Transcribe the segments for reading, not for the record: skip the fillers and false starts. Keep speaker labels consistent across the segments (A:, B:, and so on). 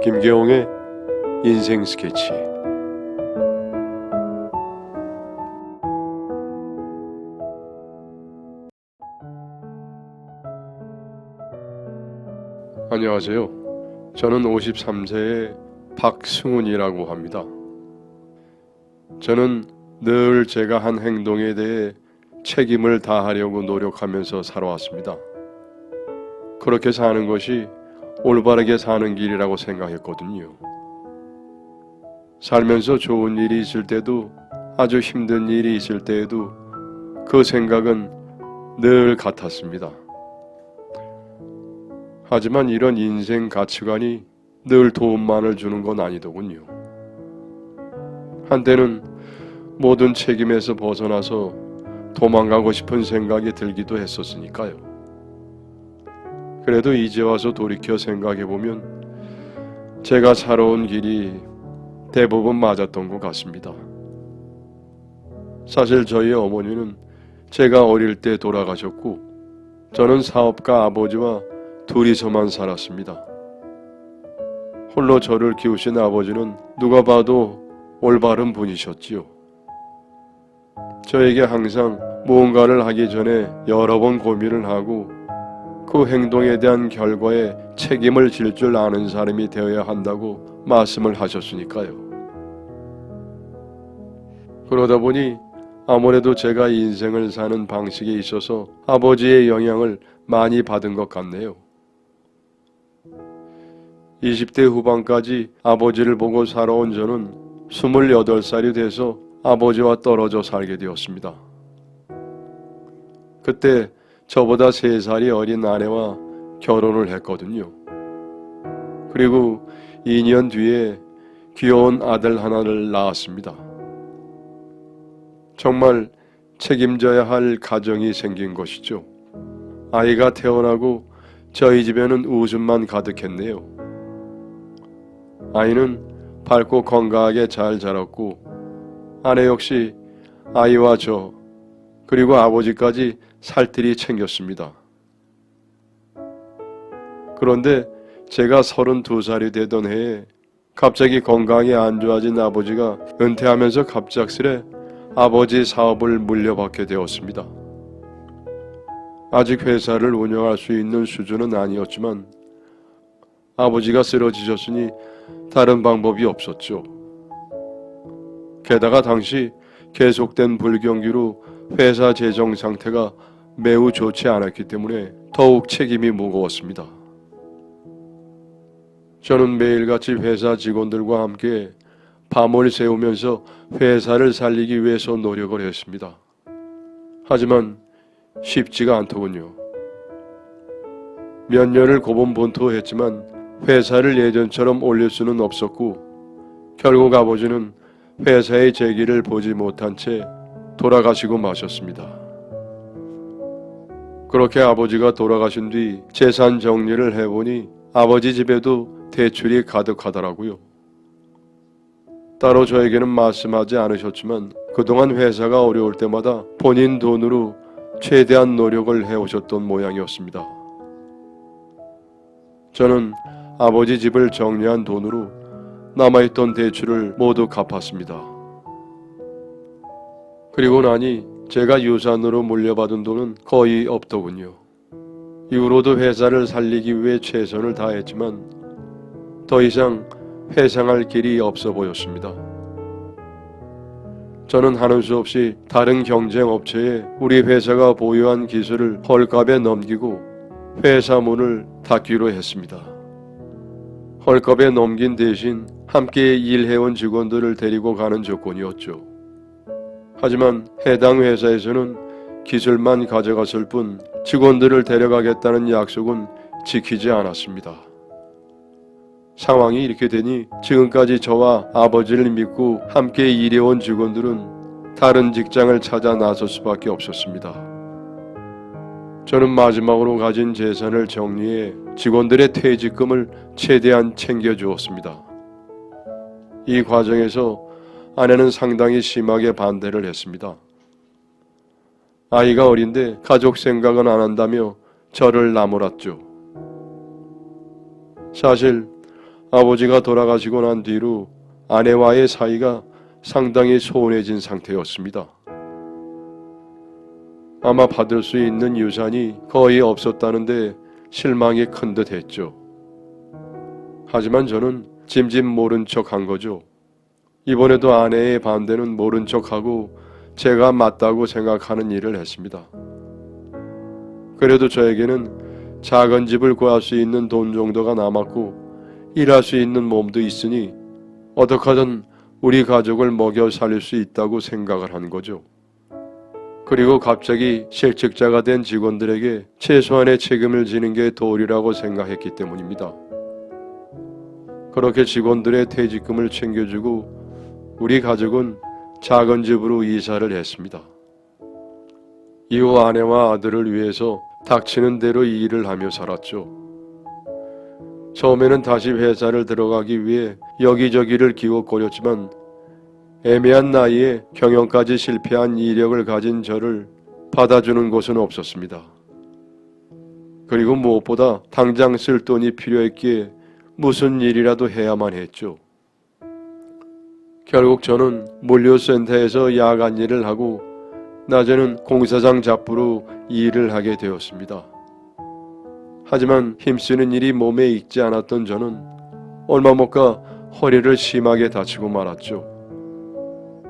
A: 김계홍의 인생 스케치. 안녕하세요. 저는 53세의 박승훈이라고 합니다. 저는 늘 제가 한 행동에 대해 책임을 다하려고 노력하면서 살아왔습니다. 그렇게 사는 것이 올바르게 사는 길이라고 생각했거든요. 살면서 좋은 일이 있을 때도 아주 힘든 일이 있을 때에도 그 생각은 늘 같았습니다. 하지만 이런 인생 가치관이 늘 도움만을 주는 건 아니더군요. 한때는 모든 책임에서 벗어나서 도망가고 싶은 생각이 들기도 했었으니까요. 그래도 이제 와서 돌이켜 생각해보면 제가 살아온 길이 대부분 맞았던 것 같습니다. 사실 저희 어머니는 제가 어릴 때 돌아가셨고 저는 사업가 아버지와 둘이서만 살았습니다. 홀로 저를 키우신 아버지는 누가 봐도 올바른 분이셨지요. 저에게 항상 무언가를 하기 전에 여러 번 고민을 하고 그 행동에 대한 결과에 책임을 질 줄 아는 사람이 되어야 한다고 말씀을 하셨으니까요. 그러다 보니 아무래도 제가 인생을 사는 방식에 있어서 아버지의 영향을 많이 받은 것 같네요. 20대 후반까지 아버지를 보고 살아온 저는 28살이 돼서 아버지와 떨어져 살게 되었습니다. 그때 저보다 3살이 어린 아내와 결혼을 했거든요. 그리고 2년 뒤에 귀여운 아들 하나를 낳았습니다. 정말 책임져야 할 가정이 생긴 것이죠. 아이가 태어나고 저희 집에는 웃음만 가득했네요. 아이는 밝고 건강하게 잘 자랐고 아내 역시 아이와 저 그리고 아버지까지 살뜰히 챙겼습니다. 그런데 제가 32살이 되던 해에 갑자기 건강이 안 좋아진 아버지가 은퇴하면서 갑작스레 아버지 사업을 물려받게 되었습니다. 아직 회사를 운영할 수 있는 수준은 아니었지만 아버지가 쓰러지셨으니 다른 방법이 없었죠. 게다가 당시 계속된 불경기로 회사 재정 상태가 매우 좋지 않았기 때문에 더욱 책임이 무거웠습니다. 저는 매일같이 회사 직원들과 함께 밤을 새우면서 회사를 살리기 위해서 노력을 했습니다. 하지만 쉽지가 않더군요. 몇 년을 고군분투했지만 회사를 예전처럼 올릴 수는 없었고 결국 아버지는 회사의 재기를 보지 못한 채 돌아가시고 마셨습니다. 그렇게 아버지가 돌아가신 뒤 재산 정리를 해보니 아버지 집에도 대출이 가득하더라고요. 따로 저에게는 말씀하지 않으셨지만 그동안 회사가 어려울 때마다 본인 돈으로 최대한 노력을 해오셨던 모양이었습니다. 저는 아버지 집을 정리한 돈으로 남아있던 대출을 모두 갚았습니다. 그리고 나니 제가 유산으로 물려받은 돈은 거의 없더군요. 이후로도 회사를 살리기 위해 최선을 다했지만 더 이상 회상할 길이 없어 보였습니다. 저는 하는 수 없이 다른 경쟁 업체에 우리 회사가 보유한 기술을 헐값에 넘기고 회사 문을 닫기로 했습니다. 헐값에 넘긴 대신 함께 일해온 직원들을 데리고 가는 조건이었죠. 하지만 해당 회사에서는 기술만 가져갔을 뿐 직원들을 데려가겠다는 약속은 지키지 않았습니다. 상황이 이렇게 되니 지금까지 저와 아버지를 믿고 함께 일해온 직원들은 다른 직장을 찾아 나설 수밖에 없었습니다. 저는 마지막으로 가진 재산을 정리해 직원들의 퇴직금을 최대한 챙겨주었습니다. 이 과정에서 아내는 상당히 심하게 반대를 했습니다. 아이가 어린데 가족 생각은 안 한다며 저를 나무랐죠. 사실 아버지가 돌아가시고 난 뒤로 아내와의 사이가 상당히 소원해진 상태였습니다. 아마 받을 수 있는 유산이 거의 없었다는데 실망이 큰 듯 했죠. 하지만 저는 짐짓 모른 척 한 거죠. 이번에도 아내의 반대는 모른 척하고 제가 맞다고 생각하는 일을 했습니다. 그래도 저에게는 작은 집을 구할 수 있는 돈 정도가 남았고 일할 수 있는 몸도 있으니 어떻게든 우리 가족을 먹여 살릴 수 있다고 생각을 한 거죠. 그리고 갑자기 실직자가 된 직원들에게 최소한의 책임을 지는 게 도리라고 생각했기 때문입니다. 그렇게 직원들의 퇴직금을 챙겨주고 우리 가족은 작은 집으로 이사를 했습니다. 이후 아내와 아들을 위해서 닥치는 대로 일을 하며 살았죠. 처음에는 다시 회사를 들어가기 위해 여기저기를 기웃거렸지만 애매한 나이에 경영까지 실패한 이력을 가진 저를 받아주는 곳은 없었습니다. 그리고 무엇보다 당장 쓸 돈이 필요했기에 무슨 일이라도 해야만 했죠. 결국 저는 물류센터에서 야간 일을 하고 낮에는 공사장 잡부로 일을 하게 되었습니다. 하지만 힘쓰는 일이 몸에 익지 않았던 저는 얼마 못 가 허리를 심하게 다치고 말았죠.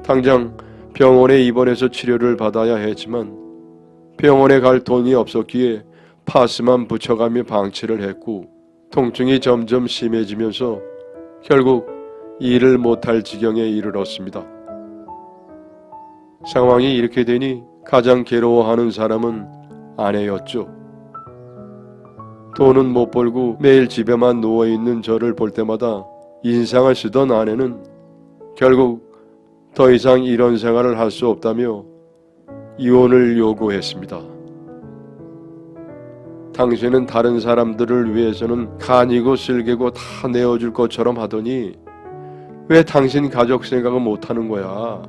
A: 당장 병원에 입원해서 치료를 받아야 했지만 병원에 갈 돈이 없었기에 파스만 붙여가며 방치를 했고 통증이 점점 심해지면서 결국 일을 못할 지경에 이르렀습니다. 상황이 이렇게 되니 가장 괴로워하는 사람은 아내였죠. 돈은 못 벌고 매일 집에만 누워있는 저를 볼 때마다 인상을 쓰던 아내는 결국 더 이상 이런 생활을 할 수 없다며 이혼을 요구했습니다. 당신은 다른 사람들을 위해서는 간이고 쓸개고 다 내어줄 것처럼 하더니 왜 당신 가족 생각은 못하는 거야?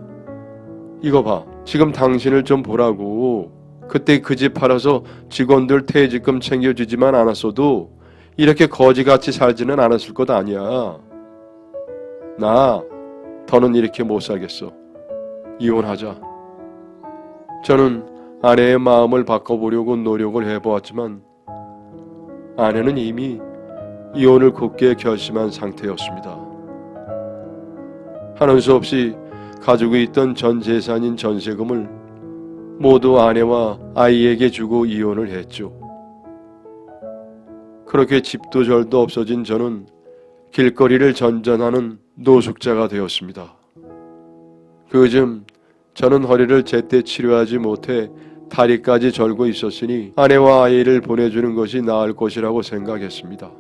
A: 이거 봐. 지금 당신을 좀 보라고. 그때 그 집 팔아서 직원들 퇴직금 챙겨주지만 않았어도 이렇게 거지같이 살지는 않았을 것 아니야. 나 더는 이렇게 못 살겠어. 이혼하자. 저는 아내의 마음을 바꿔보려고 노력을 해보았지만 아내는 이미 이혼을 굳게 결심한 상태였습니다. 하는 수 없이 가지고 있던 전 재산인 전세금을 모두 아내와 아이에게 주고 이혼을 했죠. 그렇게 집도 절도 없어진 저는 길거리를 전전하는 노숙자가 되었습니다. 그즘 저는 허리를 제때 치료하지 못해 다리까지 절고 있었으니 아내와 아이를 보내주는 것이 나을 것이라고 생각했습니다.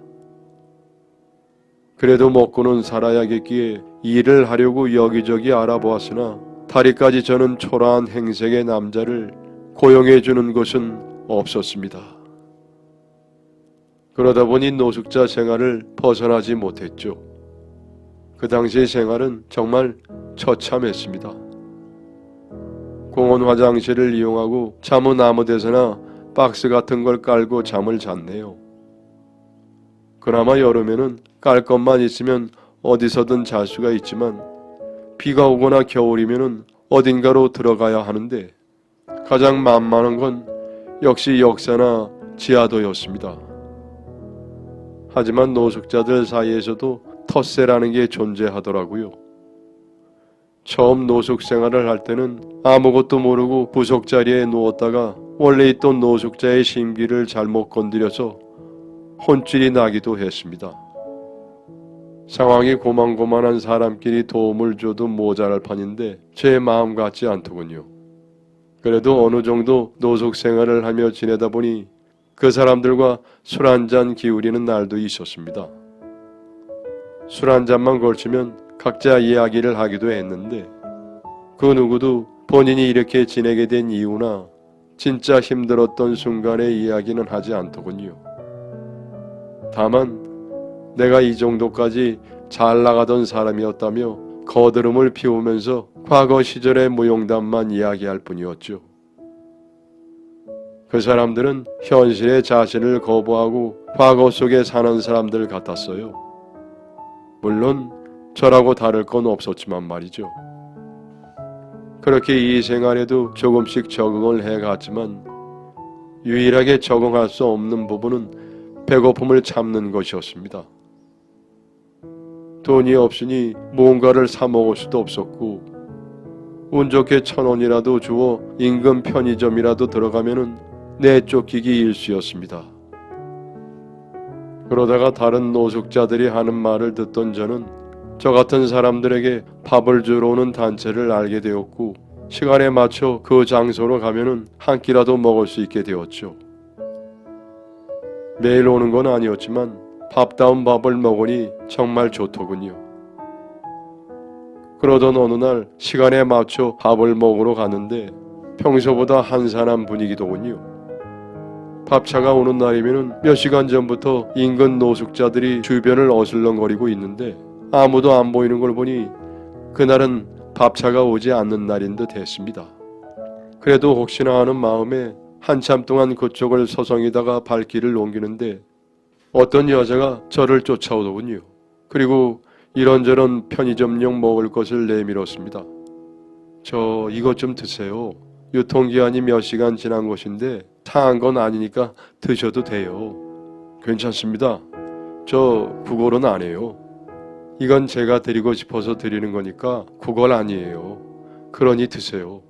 A: 그래도 먹고는 살아야겠기에 일을 하려고 여기저기 알아보았으나 다리까지 저는 초라한 행색의 남자를 고용해주는 곳은 없었습니다. 그러다 보니 노숙자 생활을 벗어나지 못했죠. 그 당시의 생활은 정말 처참했습니다. 공원 화장실을 이용하고 잠은 아무 데서나 박스 같은 걸 깔고 잠을 잤네요. 그나마 여름에는 깔 것만 있으면 어디서든 잘 수가 있지만 비가 오거나 겨울이면은 어딘가로 들어가야 하는데 가장 만만한 건 역시 역사나 지하도였습니다. 하지만 노숙자들 사이에서도 텃세라는 게 존재하더라고요. 처음 노숙 생활을 할 때는 아무것도 모르고 부속자리에 누웠다가 원래 있던 노숙자의 심기를 잘못 건드려서 혼쭐이 나기도 했습니다. 상황이 고만고만한 사람끼리 도움을 줘도 모자랄 판인데 제 마음 같지 않더군요. 그래도 어느 정도 노숙 생활을 하며 지내다 보니 그 사람들과 술 한잔 기울이는 날도 있었습니다. 술 한잔만 걸치면 각자 이야기를 하기도 했는데 그 누구도 본인이 이렇게 지내게 된 이유나 진짜 힘들었던 순간의 이야기는 하지 않더군요. 다만 내가 이 정도까지 잘 나가던 사람이었다며 거드름을 피우면서 과거 시절의 무용담만 이야기할 뿐이었죠. 그 사람들은 현실의 자신을 거부하고 과거 속에 사는 사람들 같았어요. 물론 저라고 다를 건 없었지만 말이죠. 그렇게 이 생활에도 조금씩 적응을 해갔지만 유일하게 적응할 수 없는 부분은 배고픔을 참는 것이었습니다. 돈이 없으니 무언가를 사 먹을 수도 없었고 운 좋게 1,000원이라도 주어 인근 편의점이라도 들어가면은 내쫓기기 일쑤였습니다. 그러다가 다른 노숙자들이 하는 말을 듣던 저는 저 같은 사람들에게 밥을 주러 오는 단체를 알게 되었고 시간에 맞춰 그 장소로 가면은 한 끼라도 먹을 수 있게 되었죠. 매일 오는 건 아니었지만 밥다운 밥을 먹으니 정말 좋더군요. 그러던 어느 날 시간에 맞춰 밥을 먹으러 갔는데 평소보다 한산한 분위기더군요. 밥차가 오는 날이면 몇 시간 전부터 인근 노숙자들이 주변을 어슬렁거리고 있는데 아무도 안 보이는 걸 보니 그날은 밥차가 오지 않는 날인 듯 했습니다. 그래도 혹시나 하는 마음에 한참 동안 그쪽을 서성이다가 발길을 옮기는데 어떤 여자가 저를 쫓아오더군요. 그리고 이런저런 편의점용 먹을 것을 내밀었습니다. 저 이것 좀 드세요. 유통기한이 몇 시간 지난 것인데 상한 건 아니니까 드셔도 돼요. 괜찮습니다. 저 구걸은 안 해요. 이건 제가 드리고 싶어서 드리는 거니까 구걸 아니에요. 그러니 드세요.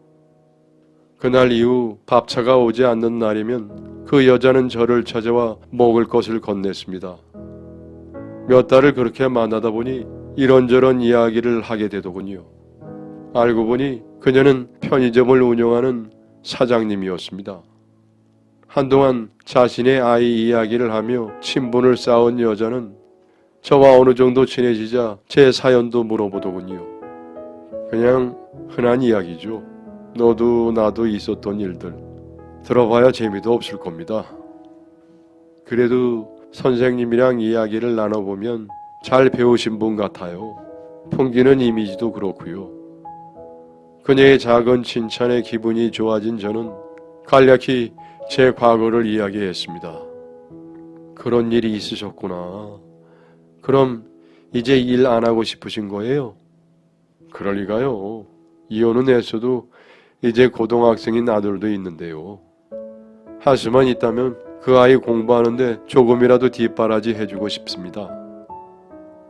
A: 그날 이후 밥차가 오지 않는 날이면 그 여자는 저를 찾아와 먹을 것을 건넸습니다. 몇 달을 그렇게 만나다 보니 이런저런 이야기를 하게 되더군요. 알고 보니 그녀는 편의점을 운영하는 사장님이었습니다. 한동안 자신의 아이 이야기를 하며 친분을 쌓은 여자는 저와 어느 정도 친해지자 제 사연도 물어보더군요. 그냥 흔한 이야기죠. 너도 나도 있었던 일들. 들어봐야 재미도 없을 겁니다. 그래도 선생님이랑 이야기를 나눠보면 잘 배우신 분 같아요. 풍기는 이미지도 그렇고요. 그녀의 작은 칭찬에 기분이 좋아진 저는 간략히 제 과거를 이야기했습니다. 그런 일이 있으셨구나. 그럼 이제 일 안 하고 싶으신 거예요? 그럴 리가요. 이혼은 했어도 이제 고등학생인 아들도 있는데요. 할 수만 있다면 그 아이 공부하는데 조금이라도 뒷바라지 해주고 싶습니다.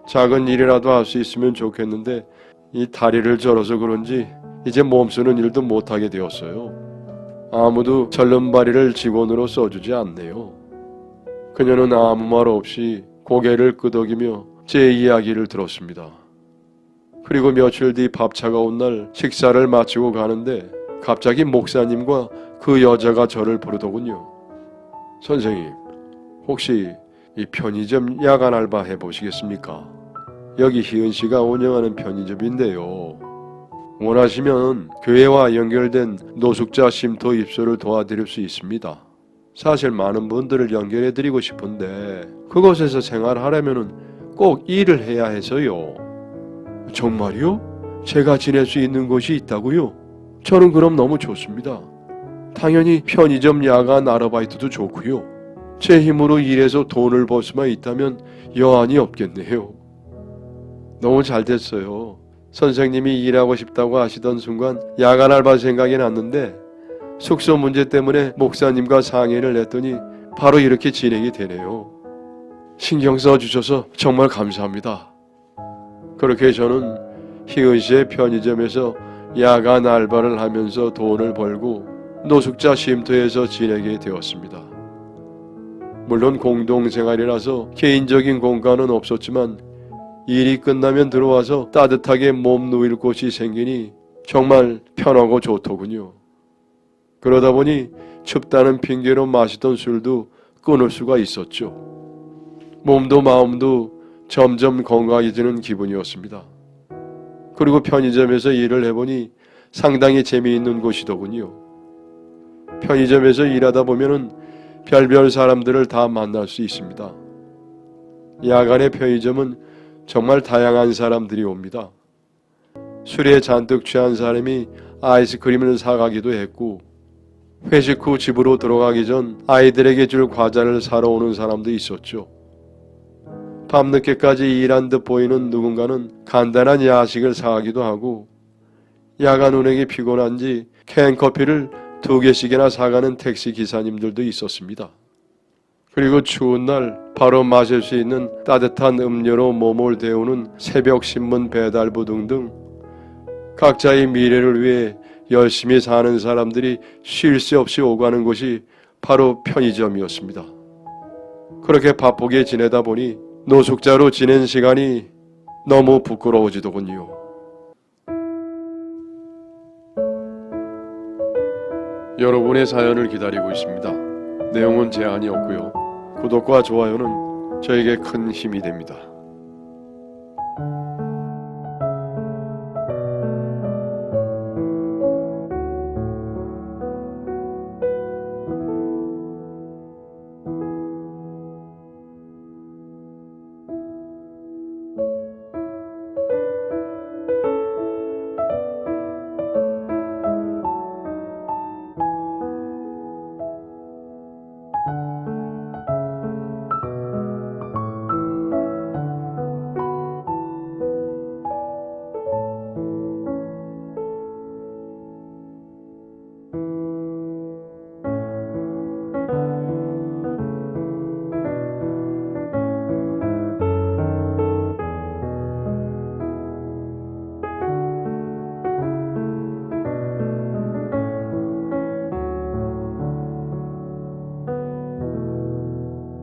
A: 작은 일이라도 할 수 있으면 좋겠는데 이 다리를 절어서 그런지 이제 몸 쓰는 일도 못하게 되었어요. 아무도 절름발이를 직원으로 써주지 않네요. 그녀는 아무 말 없이 고개를 끄덕이며 제 이야기를 들었습니다. 그리고 며칠 뒤 밥차가 온 날 식사를 마치고 가는데 갑자기 목사님과 그 여자가 저를 부르더군요. 선생님, 혹시 이 편의점 야간 알바 해보시겠습니까? 여기 희은 씨가 운영하는 편의점인데요. 원하시면 교회와 연결된 노숙자 쉼터 입소를 도와드릴 수 있습니다. 사실 많은 분들을 연결해드리고 싶은데 그곳에서 생활하려면 꼭 일을 해야 해서요. 정말요? 제가 지낼 수 있는 곳이 있다고요? 저는 그럼 너무 좋습니다. 당연히 편의점 야간 아르바이트도 좋고요. 제 힘으로 일해서 돈을 벌 수만 있다면 여한이 없겠네요. 너무 잘 됐어요. 선생님이 일하고 싶다고 하시던 순간 야간 알바 생각이 났는데 숙소 문제 때문에 목사님과 상의를 했더니 바로 이렇게 진행이 되네요. 신경 써주셔서 정말 감사합니다. 그렇게 저는 희은 씨의 편의점에서 야간 알바를 하면서 돈을 벌고 노숙자 쉼터에서 지내게 되었습니다. 물론 공동생활이라서 개인적인 공간은 없었지만 일이 끝나면 들어와서 따뜻하게 몸 누일 곳이 생기니 정말 편하고 좋더군요. 그러다 보니 춥다는 핑계로 마시던 술도 끊을 수가 있었죠. 몸도 마음도 점점 건강해지는 기분이었습니다. 그리고 편의점에서 일을 해보니 상당히 재미있는 곳이더군요. 편의점에서 일하다 보면은 별별 사람들을 다 만날 수 있습니다. 야간의 편의점은 정말 다양한 사람들이 옵니다. 술에 잔뜩 취한 사람이 아이스크림을 사가기도 했고 회식 후 집으로 들어가기 전 아이들에게 줄 과자를 사러 오는 사람도 있었죠. 밤늦게까지 일한 듯 보이는 누군가는 간단한 야식을 사기도 하고, 야간 운행이 피곤한지 캔커피를 2개씩이나 사가는 택시 기사님들도 있었습니다. 그리고 추운 날 바로 마실 수 있는 따뜻한 음료로 몸을 데우는 새벽 신문 배달부 등등 각자의 미래를 위해 열심히 사는 사람들이 쉴 새 없이 오가는 곳이 바로 편의점이었습니다. 그렇게 바쁘게 지내다 보니 노숙자로 지낸 시간이 너무 부끄러워지더군요. 여러분의 사연을 기다리고 있습니다. 내용은 제한이 없고요. 구독과 좋아요는 저에게 큰 힘이 됩니다.